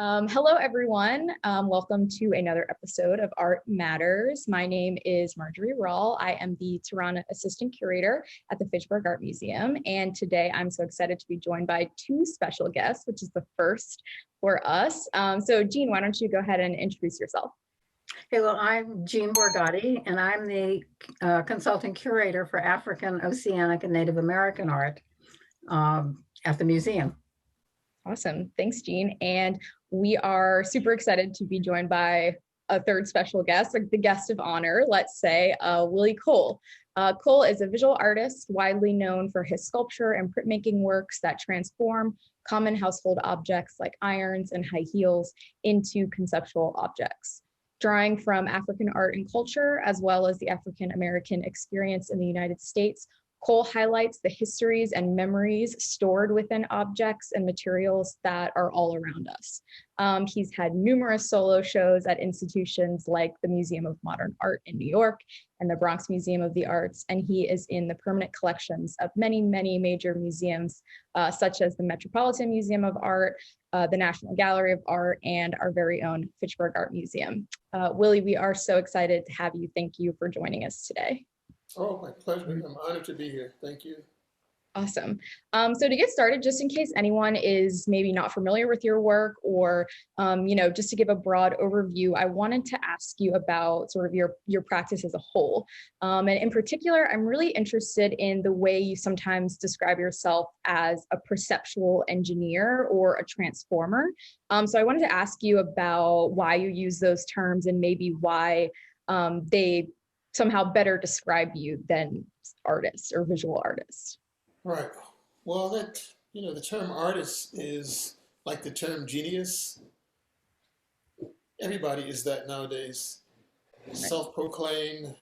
Hello, everyone. Welcome to another episode of Art Matters. My name is Marjorie Rawl. I am the Tirana Assistant Curator at the Fitchburg Art Museum. And today I'm so excited to be joined by two special guests, which is the first for us. So Jean, why don't you go ahead and introduce yourself? Hey, well, I'm Jean Borgatti, and I'm the consulting curator for African, Oceanic, and Native American art at the museum. Awesome. Thanks, Jean. And we are super excited to be joined by a third special guest, like the guest of honor, let's say, Willie Cole. Cole is a visual artist widely known for his sculpture and printmaking works that transform common household objects like irons and high heels into conceptual objects. Drawing from African art and culture, as well as the African American experience in the United States, Cole highlights the histories and memories stored within objects and materials that are all around us. He's had numerous solo shows at institutions like the Museum of Modern Art in New York and the Bronx Museum of the Arts, and he is in the permanent collections of many, many major museums, such as the Metropolitan Museum of Art, the National Gallery of Art, and our very own Fitchburg Art Museum. Willie, we are so excited to have you. Thank you for joining us today. Oh, my pleasure. I'm honored to be here. Thank you. Awesome. So to get started, just in case anyone is maybe not familiar with your work or, just to give a broad overview, I wanted to ask you about sort of your practice as a whole. And in particular, I'm really interested in the way you sometimes describe yourself as a perceptual engineer or a transformer. So I wanted to ask you about why you use those terms and maybe why they somehow better describe you than artists or visual artists. Right. Well, the term artist is like the term genius. Everybody is that nowadays. Right. Self-proclaimed,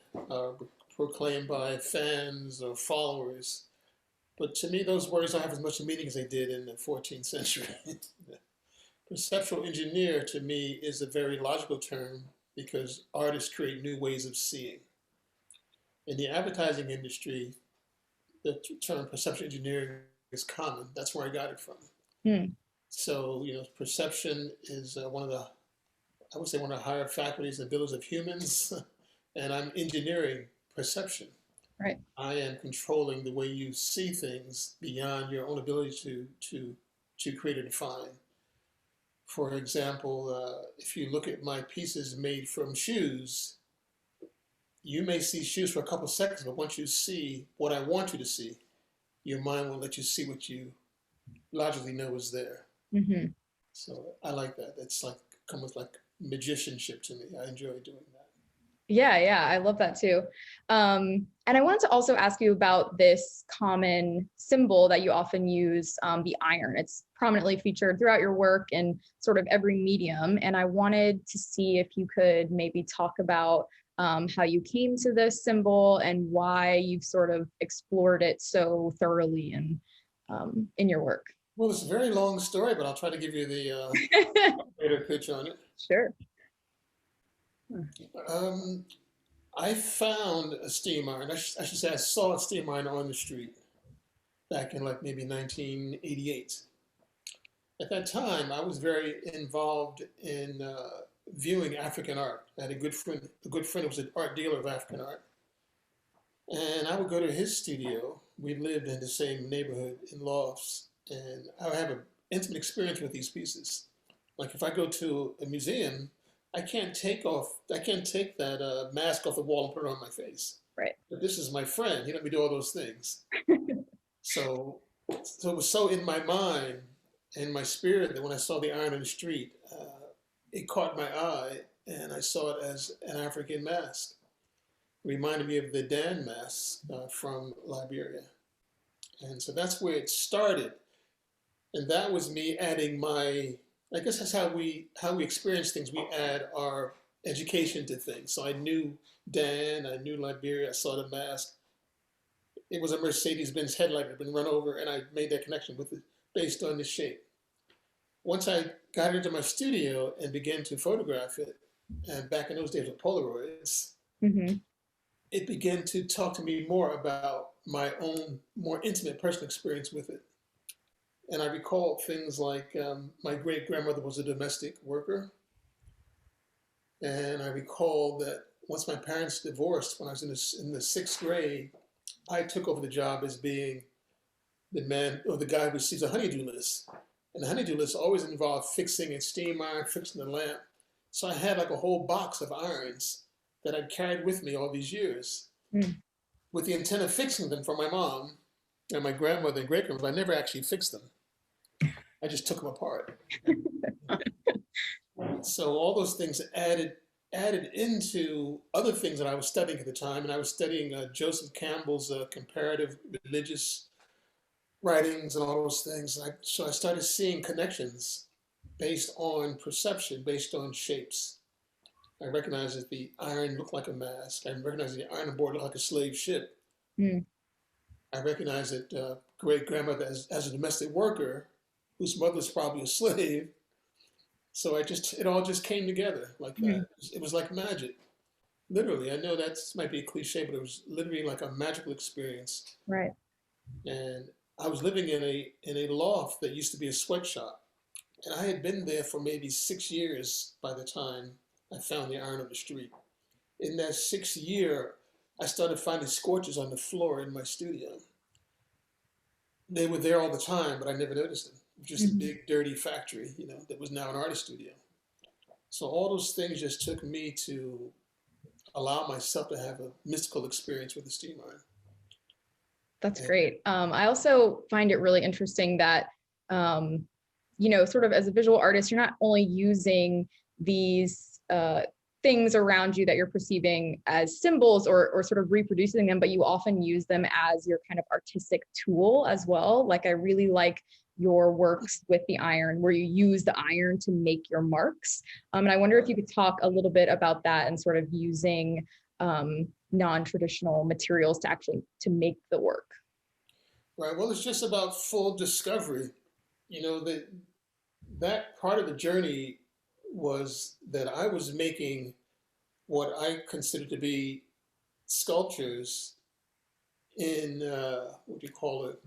proclaimed by fans or followers. But to me, those words don't have as much meaning as they did in the 14th century. Perceptual engineer, to me, is a very logical term because artists create new ways of seeing. In the advertising industry, the term perception engineering is common. That's where I got it from. So, perception is one of the higher faculties and abilities of humans, and I'm engineering perception. Right. I am controlling the way you see things beyond your own ability to create or define. For example, if you look at my pieces made from shoes, you may see shoes for a couple of seconds, but once you see what I want you to see, your mind will let you see what you logically know is there. Mm-hmm. So I like that. It's like almost like magicianship to me. I enjoy doing that. Yeah, I love that too. And I wanted to also ask you about this common symbol that you often use, the iron. It's prominently featured throughout your work in sort of every medium. And I wanted to see if you could maybe talk about how you came to this symbol and why you've sort of explored it so thoroughly in your work. Well, it's a very long story, but I'll try to give you the greater picture on it. Sure. I found a steam iron. I should say I saw a steam iron on the street back in like maybe 1988. At that time, I was very involved in viewing African art. I had a good friend was an art dealer of African art. And I would go to his studio. We lived in the same neighborhood in lofts. And I would have an intimate experience with these pieces. Like if I go to a museum, I can't take that mask off the wall and put it on my face. Right. But this is my friend. He let me do all those things. So it was so in my mind and my spirit that when I saw the iron on the street, it caught my eye, and I saw it as an African mask. It reminded me of the Dan mask from Liberia. And so that's where it started. And that was me adding I guess that's how we experience things. We add our education to things. So I knew Dan, I knew Liberia, I saw the mask. It was a Mercedes-Benz headlight that had been run over, and I made that connection with it based on the shape. Once I got into my studio and began to photograph it, and back in those days with Polaroids, it began to talk to me more about my own more intimate personal experience with it. And I recall things like my great grandmother was a domestic worker. And I recall that once my parents divorced, when I was in the sixth grade, I took over the job as being the man or the guy who receives a honeydew list. And the honeydew list always involved fixing a steam iron, fixing the lamp. So I had like a whole box of irons that I'd carried with me all these years with the intent of fixing them for my mom and my grandmother and great grandmother. I never actually fixed them. I just took them apart. So all those things added into other things that I was studying at the time. And I was studying Joseph Campbell's comparative religious writings and all those things. So I started seeing connections based on perception, based on shapes. I recognized that the iron looked like a mask. I recognized that the iron board looked like a slave ship. Mm. I recognized that great grandmother as a domestic worker, whose mother was probably a slave. So it all just came together like that. It was like magic. Literally, I know that might be a cliche, but it was literally like a magical experience. Right. And I was living in a loft that used to be a sweatshop. And I had been there for maybe 6 years by the time I found the iron on the street. In that 6th year, I started finding scorches on the floor in my studio. They were there all the time, but I never noticed them. Just a big, dirty factory, that was now an artist studio. So all those things just took me to allow myself to have a mystical experience with the steam iron. That's great. I also find it really interesting that, sort of as a visual artist, you're not only using these things around you that you're perceiving as symbols or sort of reproducing them, but you often use them as your kind of artistic tool as well. Like I really like your works with the iron, where you use the iron to make your marks. And I wonder if you could talk a little bit about that and sort of using non-traditional materials to make the work. Right. Well, it's just about full discovery. That part of the journey was that I was making what I consider to be sculptures in what do you call it?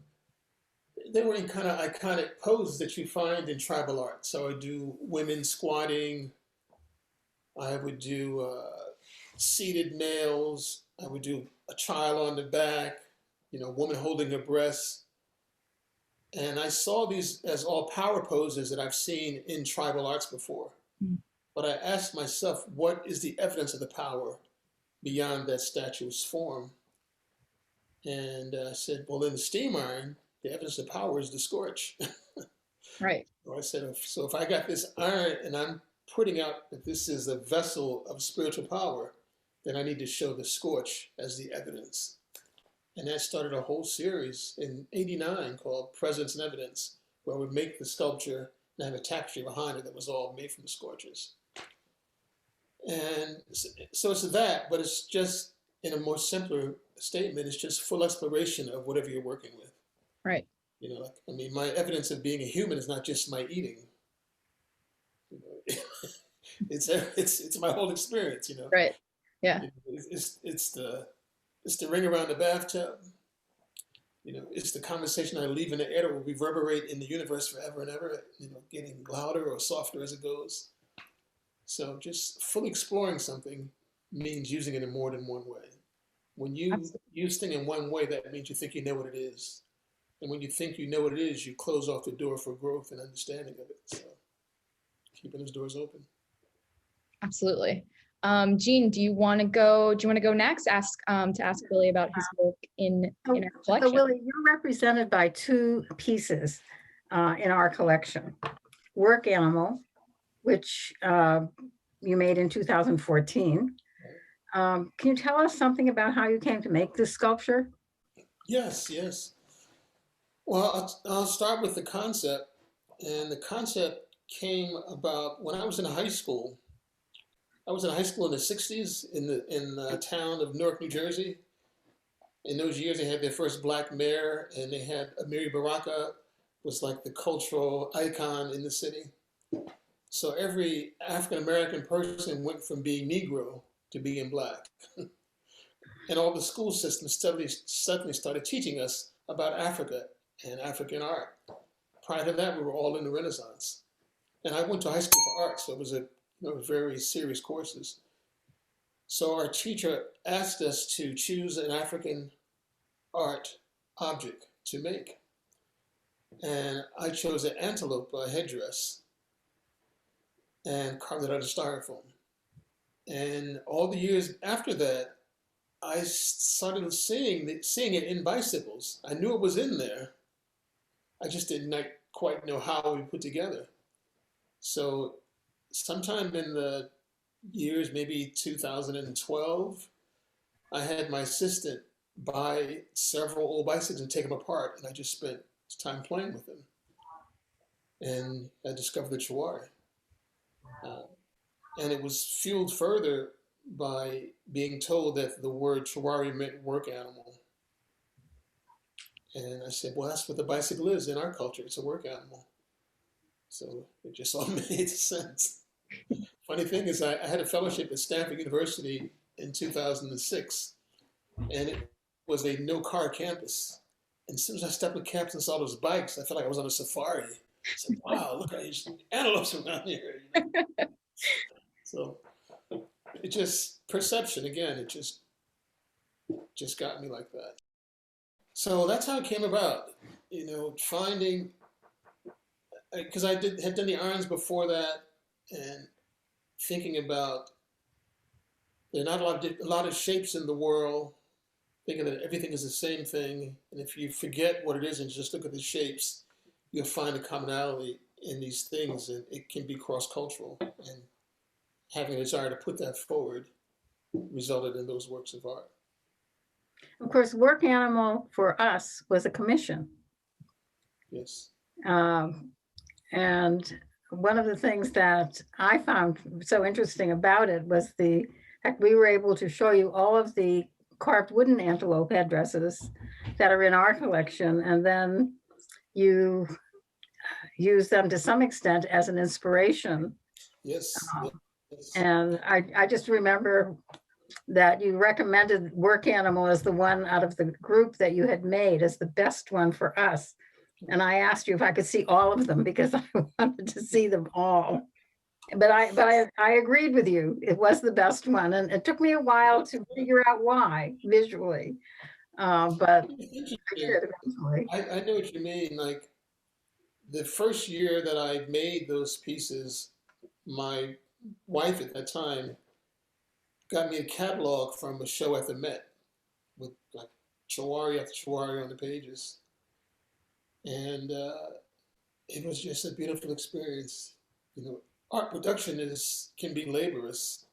They were in kind of iconic poses that you find in tribal art. So I do women squatting. I would do seated males. I would do a child on the back, woman holding her breasts. And I saw these as all power poses that I've seen in tribal arts before. But I asked myself, what is the evidence of the power beyond that statue's form? And I said, well, in the steam iron, the evidence of power is the scorch. Right. So I said, so if I got this iron and I'm putting out that this is a vessel of spiritual power, then I need to show the scorch as the evidence. And that started a whole series in '89 called Presence and Evidence, where I would make the sculpture and have a tapestry behind it that was all made from the scorches. And so it's that, but it's just in a more simpler statement, it's just full exploration of whatever you're working with. Right. My evidence of being a human is not just my eating. It's my whole experience. Right. Yeah. It's the ring around the bathtub. It's the conversation I leave in the air that will reverberate in the universe forever and ever. Getting louder or softer as it goes. So just fully exploring something means using it in more than one way. When you use thing in one way, that means you think you know what it is. And when you think you know what it is, you close off the door for growth and understanding of it. So keeping those doors open. Absolutely. Jean, do you want to go next? Ask Willie about his work in our collection. So Willie, you're represented by 2 pieces in our collection. Work Animal, which you made in 2014. Can you tell us something about how you came to make this sculpture? Yes. Well, I'll start with the concept. And the concept came about when I was in high school. I was in high school in the 60s in the town of Newark, New Jersey. In those years, they had their first black mayor, and they had Amiri Baraka was like the cultural icon in the city. So every African-American person went from being Negro to being black. And all the school systems suddenly started teaching us about Africa and African art. prior to that, we were all in the Renaissance. And I went to high school for art, so it was very serious courses. So our teacher asked us to choose an African art object to make. And I chose an antelope headdress and carved it out of styrofoam. And all the years after that, I started seeing it in bicycles. I knew it was in there. I just did not quite know how we put together. So sometime in the years, maybe 2012, I had my assistant buy several old bicycles and take them apart, and I just spent time playing with them. And I discovered the Chawari. And it was fueled further by being told that the word Chawari meant work animal. And I said, well, that's what the bicycle is in our culture. It's a work animal. So it just all made sense. Funny thing is, I had a fellowship at Stanford University in 2006, and it was a no-car campus. And as soon as I stepped on campus and saw those bikes, I felt like I was on a safari. I said, wow, look at these antelopes around here. So it just, perception, again, it just got me like that. So that's how it came about, finding, because I had done the irons before that, and thinking about there are not a lot of shapes in the world, thinking that everything is the same thing, and if you forget what it is and just look at the shapes, you'll find a commonality in these things, and it can be cross-cultural. And having a desire to put that forward resulted in those works of art. Of course, work animal for us was a commission. Yes. And one of the things that I found so interesting about it was the fact we were able to show you all of the carved wooden antelope headdresses that are in our collection, and then you use them to some extent as an inspiration. Yes. And I just remember that you recommended work animal as the one out of the group that you had made as the best one for us. And I asked you if I could see all of them because I wanted to see them all. But I agreed with you. It was the best one. And it took me a while to figure out why visually. But I did eventually. I know what you mean. Like the first year that I made those pieces, my wife at that time got me a catalog from a show at the Met with like Chawari after Chawari on the pages. And it was just a beautiful experience. Art production can be laborious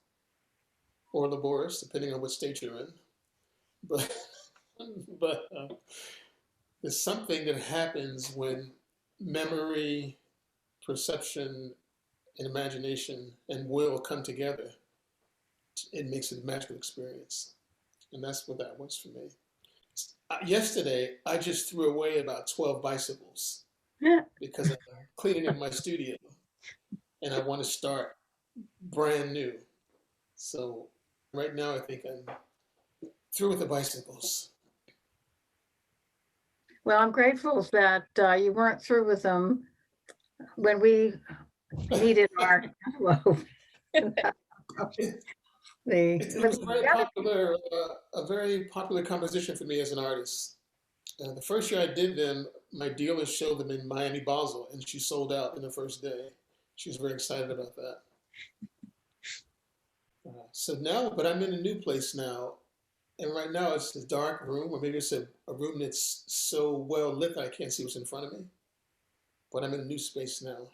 or laborious, depending on what state you're in. But there's something that happens when memory, perception, and imagination and will come together. It makes it a magical experience. And that's what that was for me. Yesterday, I just threw away about 12 bicycles because I'm cleaning up my studio and I want to start brand new. So right now, I think I'm through with the bicycles. Well, I'm grateful that you weren't through with them when we needed our antelope. It was a very popular composition for me as an artist. The first year I did them, my dealer showed them in Miami Basel, and she sold out in the first day. She was very excited about that. So now, but I'm in a new place now, and right now it's a dark room, or maybe it's a room that's so well lit that I can't see what's in front of me. But I'm in a new space now.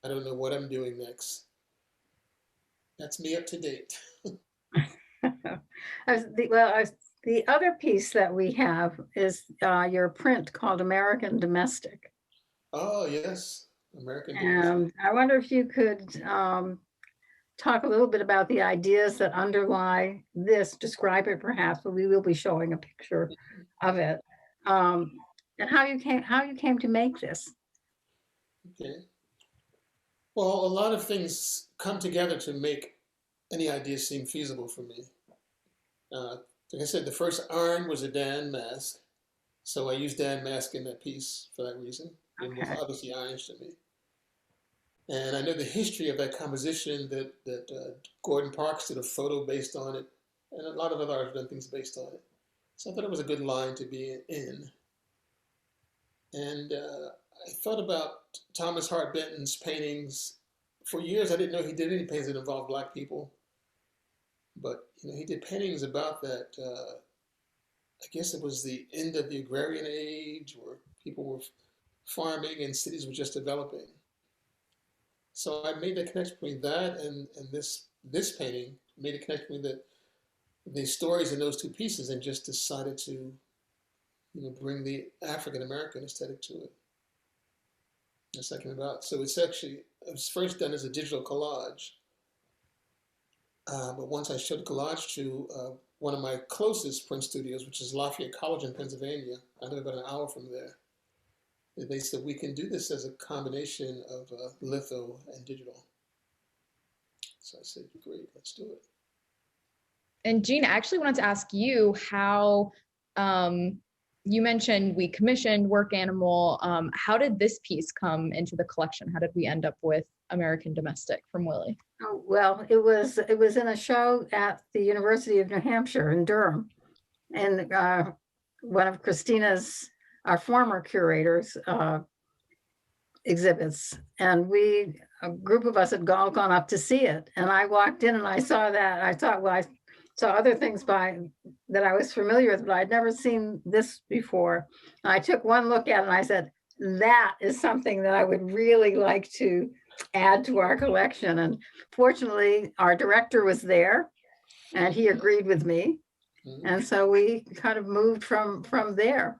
I don't know what I'm doing next. That's me up to date. The other piece that we have is your print called American Domestic. Oh, yes. American Domestic. I wonder if you could talk a little bit about the ideas that underlie this, describe it perhaps, but we will be showing a picture of it, and how you came to make this. Okay. Well, a lot of things come together to make any idea seem feasible for me. Like I said, the first iron was a Dan mask. So I used Dan mask in that piece for that reason. and was Okay. obviously Irish to me. And I know the history of that composition that Gordon Parks did a photo based on it, and a lot of other artists have done things based on it. So I thought it was a good line to be in. And I thought about Thomas Hart Benton's paintings. For years, I didn't know he did any paintings that involved Black people, but he did paintings about that. I guess it was the end of the agrarian age, where people were farming and cities were just developing. So I made the connection between that and this painting, made a connection between the stories in those two pieces, and just decided to bring the African American aesthetic to it. That's what I came about. So it was first done as a digital collage, but once I showed the collage to one of my closest print studios, which is Lafayette College in Pennsylvania, I live about an hour from there. They said, we can do this as a combination of litho and digital. So I said, great, let's do it. And Jean, I actually wanted to ask you how, you mentioned we commissioned Work Animal. How did this piece come into the collection? How did we end up with American Domestic from Willie? Oh, well, it was in a show at the University of New Hampshire in Durham, and one of Christina's, our former curators, exhibits, and a group of us had all gone up to see it, and I walked in and I saw that. I thought, well, I saw other things that I was familiar with, but I'd never seen this before. And I took one look at it and I said, that is something that I would really like to add to our collection. And fortunately, our director was there and he agreed with me. And so we kind of moved from there.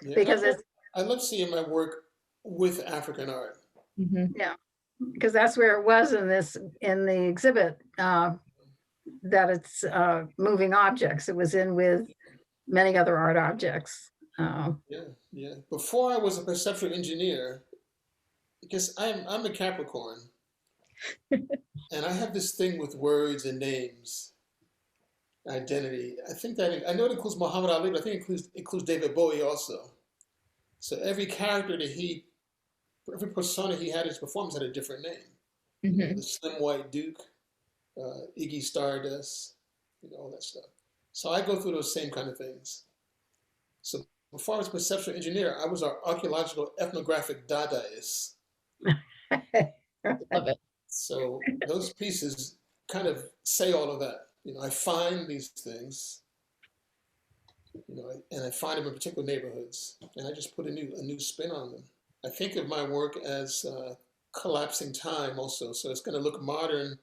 Because I love seeing my work with African art. Mm-hmm. Yeah, because that's where it was in the exhibit, that it's moving objects. It was in with many other art objects. Yeah. Before I was a perceptual engineer, because I'm a Capricorn, and I have this thing with words and names, identity. I know it includes Muhammad Ali, but I think it includes David Bowie also. So every persona he had in his performance had a different name. Mm-hmm. The Slim White Duke, Iggy Stardust, all that stuff. So I go through those same kind of things. So before I was a perceptual engineer, I was an archaeological ethnographic Dadaist. Love it. So those pieces kind of say all of that. I find these things, and I find them in particular neighborhoods, and I just put a new spin on them. I think of my work as collapsing time also, so it's going to look modern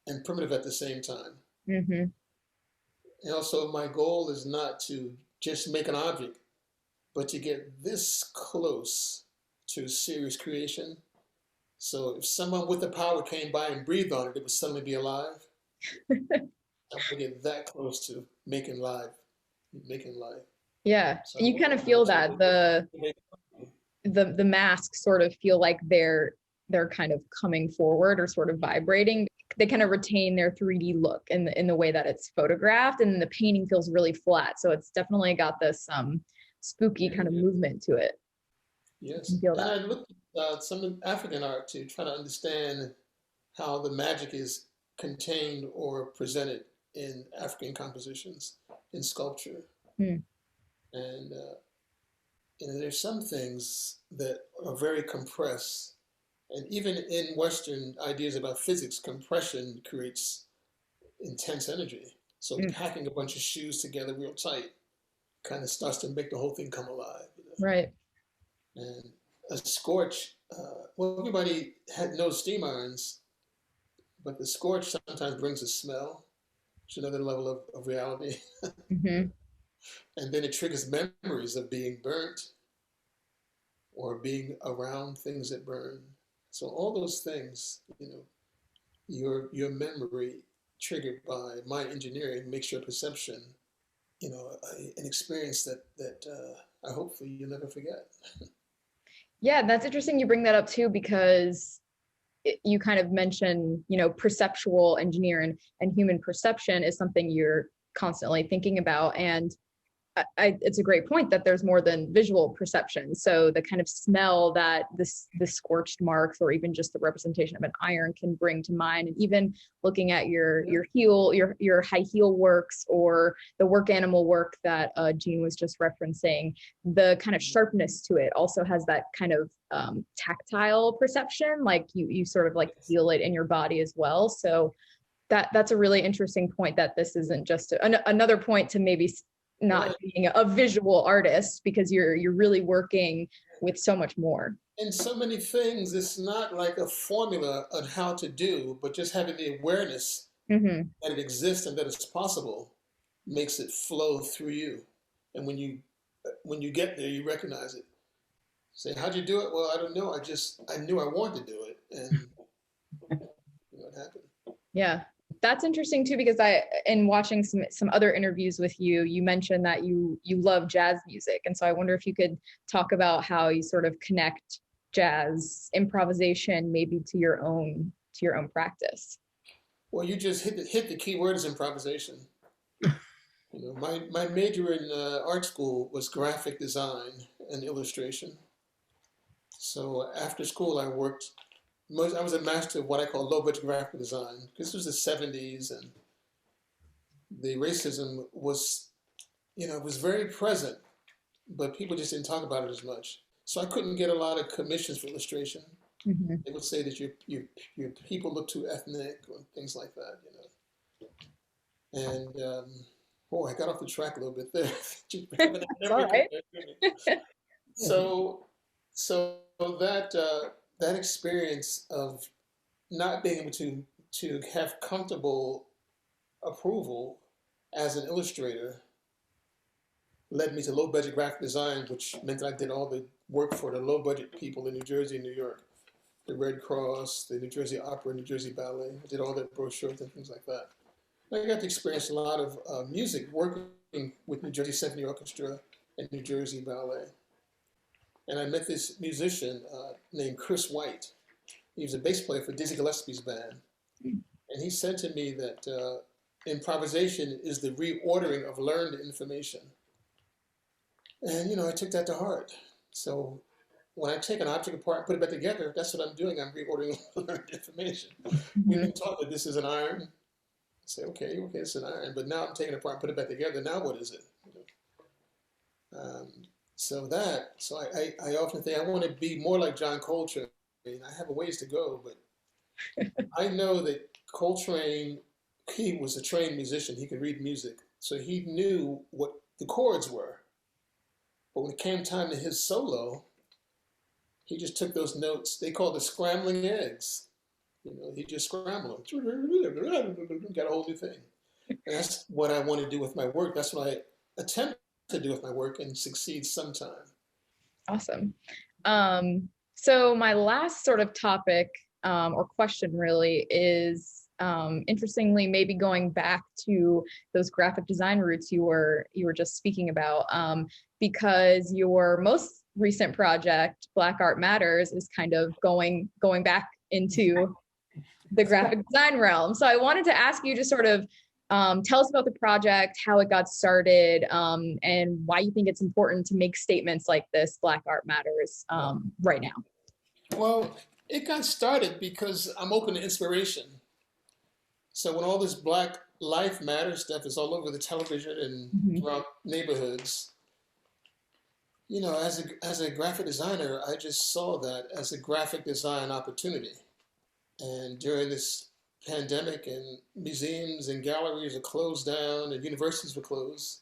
and primitive at the same time. Mm-hmm. And also, my goal is not to just make an object, but to get this close to serious creation. So if someone with the power came by and breathed on it, it would suddenly be alive. I want to get that close to making life. Yeah, So you kind of feel that the masks sort of feel like they're kind of coming forward or sort of vibrating. They kind of retain their 3D look in the way that it's photographed, and the painting feels really flat. So it's definitely got this spooky kind of movement to it. Yes, You feel and that. I looked at some African art to try to understand how the magic is contained or presented in African compositions, in sculpture. Hmm. And there's some things that are very compressed. And even in Western ideas about physics, compression creates intense energy. So packing a bunch of shoes together real tight kind of starts to make the whole thing come alive. Right. And a scorch, everybody knows steam irons, but the scorch sometimes brings a smell, which is another level of reality. Mm-hmm. And then it triggers memories of being burnt or being around things that burn. So all those things, your memory triggered by my engineering makes your perception, an experience that I hopefully you'll never forget. Yeah, that's interesting you bring that up too, because you kind of mentioned, perceptual engineering and human perception is something you're constantly thinking about. And it's a great point that there's more than visual perception. So the kind of smell that the scorched marks, or even just the representation of an iron, can bring to mind, and even looking at your high heel works, or the work animal work that Jean was just referencing, the kind of sharpness to it also has that kind of tactile perception, like you sort of like feel it in your body as well. So that's a really interesting point, that this isn't just another point to maybe not being a visual artist, because you're really working with so much more. And so many things, it's not like a formula on how to do, but just having the awareness that it exists and that it's possible makes it flow through you. And when you get there, you recognize it. Say, how'd you do it? Well, I don't know. I knew I wanted to do it, and it happened. Yeah. That's interesting too, because in watching some other interviews with you, you mentioned that you love jazz music. And so I wonder if you could talk about how you sort of connect jazz improvisation maybe to your own practice. Well, you just hit the key word is improvisation. My major in art school was graphic design and illustration. So after school, I was a master of what I call low-budget graphic design, because this was the 70s, and the racism was very present, but people just didn't talk about it as much. So I couldn't get a lot of commissions for illustration. They would say that your people look too ethnic, or things like that, And I got off the track a little bit there. That's all right. So that experience of not being able to have comfortable approval as an illustrator led me to low budget graphic design, which meant that I did all the work for the low budget people in New Jersey and New York, the Red Cross, the New Jersey Opera, New Jersey Ballet. I did all their brochures and things like that. I got to experience a lot of music, working with New Jersey Symphony Orchestra and New Jersey Ballet. And I met this musician named Chris White. He was a bass player for Dizzy Gillespie's band. And he said to me that improvisation is the reordering of learned information. And, I took that to heart. So when I take an object apart and put it back together, that's what I'm doing. I'm reordering learned information. We've been taught that this is an iron. I say, okay, it's an iron. But now I'm taking it apart and put it back together. Now what is it? So I often think I want to be more like John Coltrane. I have a ways to go, but I know that Coltrane, he was a trained musician. He could read music. So he knew what the chords were. But when it came time to his solo, he just took those notes. They called it scrambling eggs. He just scrambled them. Got a whole new thing. And that's what I want to do with my work. That's what I attempt to do with my work and succeed sometime. Awesome. So my last sort of topic or question really is, interestingly, maybe going back to those graphic design roots you were just speaking about, because your most recent project, Black Art Matters, is kind of going back into the graphic design realm. So I wanted to ask you to sort of tell us about the project, how it got started, and why you think it's important to make statements like this, Black Art Matters, right now. Well, it got started because I'm open to inspiration. So when all this Black Life Matters stuff is all over the television and throughout neighborhoods, as a graphic designer, I just saw that as a graphic design opportunity. And during this pandemic, and museums and galleries are closed down and universities were closed,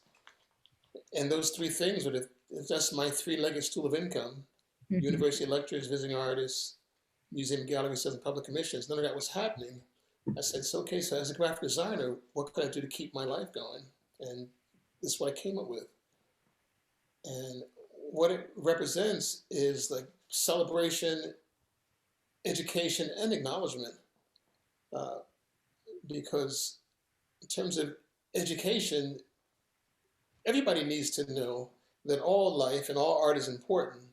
and those three things were that's my three-legged stool of income. University lectures, visiting artists, museum, gallery sales, and public commissions. None of that was happening. I said, so as a graphic designer, what could I do to keep my life going? And this is what I came up with. And what it represents is like celebration, education, and acknowledgement. Because in terms of education, everybody needs to know that all life and all art is important.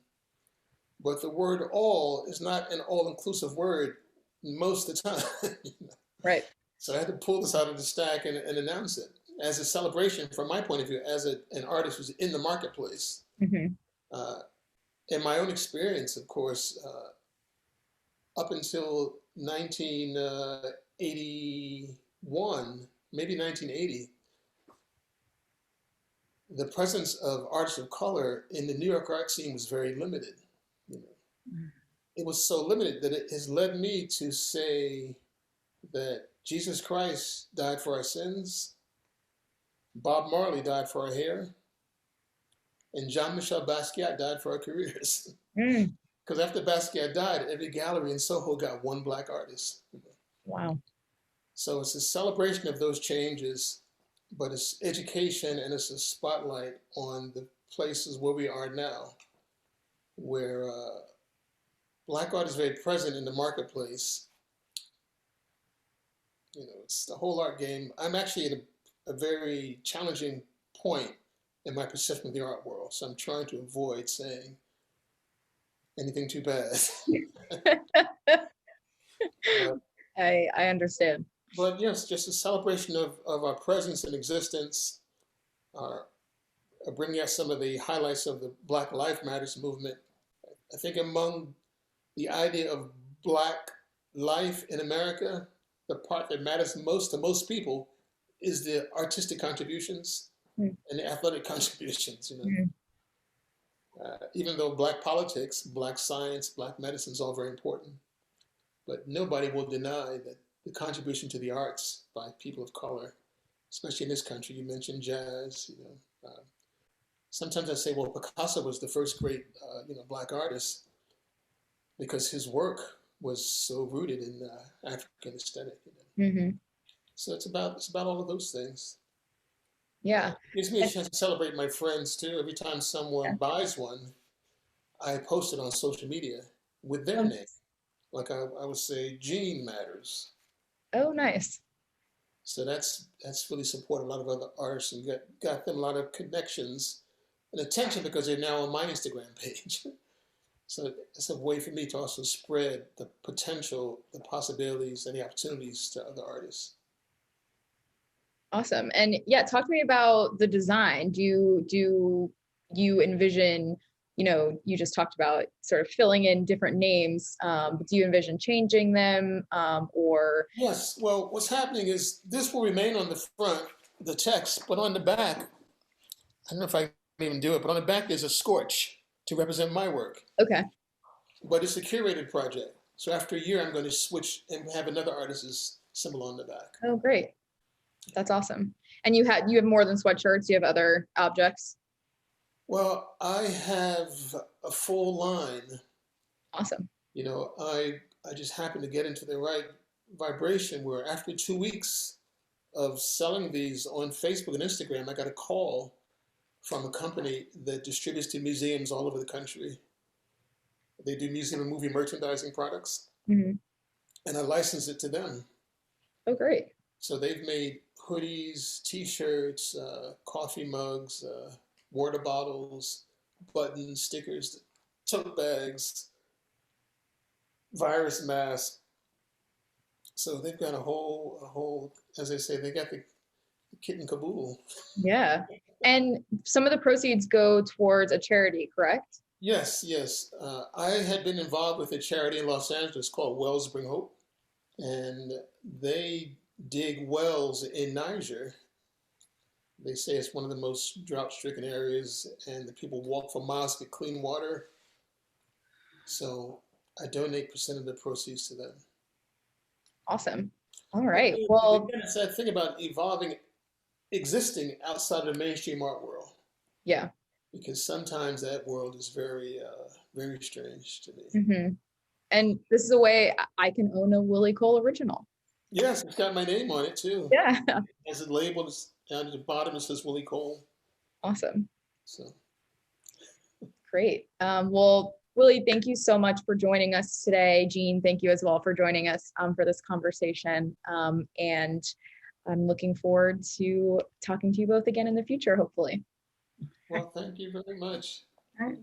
But the word all is not an all-inclusive word most of the time. Right. So I had to pull this out of the stack and announce it. as a celebration from my point of view, as an artist who's in the marketplace. Mhm. In my own experience, of course, up until 1981, maybe 1980, the presence of artists of color in the New York art scene was very limited. You know, it was so limited that it has led me to say that Jesus Christ died for our sins, Bob Marley died for our hair, and Jean-Michel Basquiat died for our careers. Mm. Because after Basquiat died, every gallery in Soho got one black artist. Wow. So it's a celebration of those changes, but it's education and it's a spotlight on the places where we are now, where black art is very present in the marketplace. You know, it's the whole art game. I'm actually at a very challenging point in my perception of the art world, so I'm trying to avoid saying anything too bad. I understand. But yes, just a celebration of our presence and existence, bringing out some of the highlights of the Black Lives Matters movement. I think among the idea of Black life in America, the part that matters most to most people is the artistic contributions and the athletic contributions. You know, even though Black politics, Black science, Black medicine is all very important, but nobody will deny that the contribution to the arts by people of color, especially in this country. You mentioned jazz. You know, sometimes I say, well, Picasso was the first great, Black artist because his work was so rooted in African aesthetic. You know? Mm-hmm. So it's about all of those things. Yeah. It gives me a chance to celebrate my friends too. Every time someone buys one, I post it on social media with their name. Like I would say, Gene matters. Oh, nice. So that's really supported a lot of other artists and got them a lot of connections and attention because they're now on my Instagram page. So it's a way for me to also spread the potential, the possibilities, and the opportunities to other artists. Awesome. And yeah, talk to me about the design. Do you envision, you just talked about sort of filling in different names, but do you envision changing them or? Yes. Well, what's happening is this will remain on the front, the text, but on the back, I don't know if I can even do it, but on the back there's a scorch to represent my work. Okay. But it's a curated project. So after a year, I'm going to switch and have another artist's symbol on the back. Oh, great. That's awesome. And you have more than sweatshirts, you have other objects? Well, I have a full line. Awesome. You know, I just happened to get into the right vibration where after 2 weeks of selling these on Facebook and Instagram, I got a call from a company that distributes to museums all over the country. They do museum and movie merchandising products. Mm-hmm. And I licensed it to them. Oh, great. So they've made hoodies, t-shirts, coffee mugs, water bottles, buttons, stickers, tote bags, virus masks. So they've got a whole, as they say, they got the kit and caboodle. Yeah. And some of the proceeds go towards a charity, correct? Yes. I had been involved with a charity in Los Angeles called Wells Bring Hope, and they dig wells in Niger. They say it's one of the most drought-stricken areas, and the people walk for miles to get clean water. So I donate % of the proceeds to them. Awesome. All right. Well, it's that thing about existing outside of the mainstream art world. Yeah. Because sometimes that world is very, very strange to me. Mm-hmm. And this is a way I can own a Willie Cole original. Yes, it's got my name on it too. Yeah. As it labeled down at the bottom, it says Willie Cole. Awesome. So great. Well, Willie, thank you so much for joining us today. Jean, thank you as well for joining us for this conversation. And I'm looking forward to talking to you both again in the future, hopefully. Well, thank you very much. All right.